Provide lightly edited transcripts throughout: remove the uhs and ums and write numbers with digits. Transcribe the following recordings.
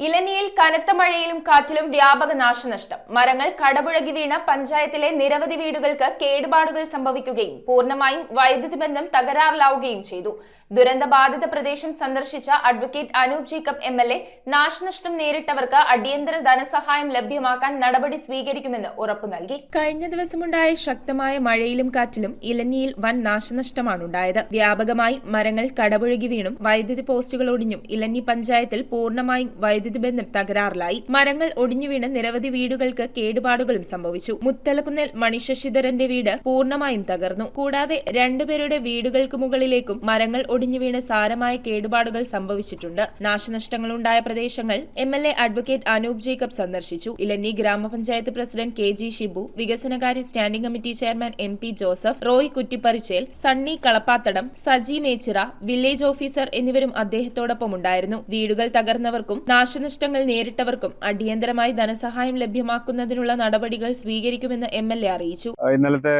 ഇലഞ്ഞിയിൽ കനത്ത മഴയിലും കാറ്റിലും വ്യാപക നാശനഷ്ടം. മരങ്ങൾ കടപുഴകി വീണ പഞ്ചായത്തിലെ നിരവധി വീടുകൾക്ക് കേടുപാടുകൾ സംഭവിക്കുകയും പൂർണ്ണമായും വൈദ്യുതി ബന്ധം തകരാറിലാവുകയും ചെയ്തു. ദുരന്തബാധിത പ്രദേശം സന്ദർശിച്ച അഡ്വക്കേറ്റ് അനൂപ് ജേക്കബ് MLA നാശനഷ്ടം നേരിട്ടവർക്ക് അടിയന്തര ധനസഹായം ലഭ്യമാക്കാൻ നടപടി സ്വീകരിക്കുമെന്ന് ഉറപ്പു നൽകി. കഴിഞ്ഞ ദിവസമുണ്ടായ ശക്തമായ മഴയിലും കാറ്റിലും ഇലഞ്ഞിയിൽ വൻ നാശനഷ്ടമാണുണ്ടായത്. വ്യാപകമായി മരങ്ങൾ കടപുഴകി വീണും വൈദ്യുതി പോസ്റ്റുകൾ ഒടിഞ്ഞും ഇലഞ്ഞി പഞ്ചായത്തിൽ പൂർണ്ണമായും വൈദ്യുതി ബന്ധം തകരാറിലായി. മരങ്ങൾ ഒടിഞ്ഞു വീണ് നിരവധി വീടുകൾക്ക് കേടുപാടുകളും സംഭവിച്ചു. മുത്തലക്കുന്നേൽ മണിശശിധരന്റെ വീട് പൂർണ്ണമായും തകർന്നു. കൂടാതെ രണ്ടുപേരുടെ വീടുകൾക്ക് മുകളിലേക്കും മരങ്ങൾ ഒടിഞ്ഞു വീണ് സാരമായ കേടുപാടുകൾ സംഭവിച്ചിട്ടുണ്ട്. നാശനഷ്ടങ്ങളുണ്ടായ പ്രദേശങ്ങൾ MLA അഡ്വക്കേറ്റ് അനൂപ് ജേക്കബ് സന്ദർശിച്ചു. ഇലഞ്ഞി ഗ്രാമപഞ്ചായത്ത് പ്രസിഡന്റ് KG ഷിബു, വികസനകാര്യ standing committee chairman MP Joseph, Roy Kuttipparichel, Sunny Kalappathadam, Saji Mechira, village officer എന്നിവരും അദ്ദേഹത്തോടൊപ്പം ഉണ്ടായിരുന്നു. വീടുകൾ തകർന്നവർക്കും നാശനഷ്ടങ്ങൾ നേരിട്ടവർക്കും അടിയന്തരമായി ധനസഹായം ലഭ്യമാക്കുന്നതിനുള്ള നടപടികൾ സ്വീകരിക്കുമെന്ന് MLA അറിയിച്ചു. ഇന്നലത്തെ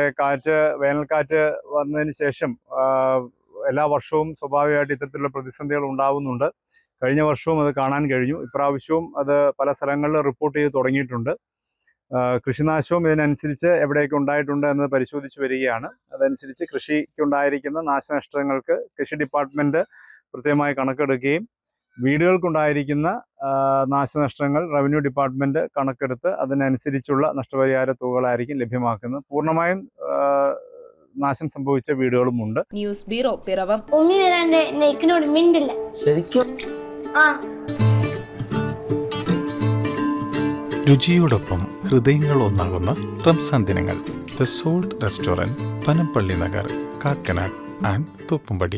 വേനൽക്കാറ്റ് വന്നതിന് ശേഷം എല്ലാ വർഷവും സ്വാഭാവികമായിട്ട് ഇത്തരത്തിലുള്ള പ്രതിസന്ധികൾ ഉണ്ടാവുന്നുണ്ട്. കഴിഞ്ഞ വർഷവും അത് കാണാൻ കഴിഞ്ഞു. ഇപ്രാവശ്യവും അത് പല സ്ഥലങ്ങളിലും റിപ്പോർട്ട് ചെയ്ത് തുടങ്ങിയിട്ടുണ്ട്. കൃഷിനാശവും ഇതിനനുസരിച്ച് എവിടെയൊക്കെ ഉണ്ടായിട്ടുണ്ട് എന്ന് പരിശോധിച്ച് വരികയാണ്. അതനുസരിച്ച് കൃഷിക്കുണ്ടായിരിക്കുന്ന നാശനഷ്ടങ്ങൾക്ക് കൃഷി ഡിപ്പാർട്ട്മെന്റ് കൃത്യമായി കണക്കെടുക്കുകയും വീടുകൾക്കുണ്ടായിരിക്കുന്ന നാശനഷ്ടങ്ങൾ റവന്യൂ ഡിപ്പാർട്ട്മെന്റ് കണക്കെടുത്ത് അതിനനുസരിച്ചുള്ള നഷ്ടപരിഹാര തുകകളായിരിക്കും ലഭ്യമാക്കുന്നത്. പൂർണ്ണമായും നാശം സംഭവിച്ച വീടുകളുമുണ്ട്. News bureau, Piravom. രുചിയോടൊപ്പം ഹൃദയങ്ങൾ ഒന്നാകുന്ന റംസാൻ ദിനങ്ങൾ. The salt restaurant, Panampilly Nagar, Kakkanad and Thoppumpady.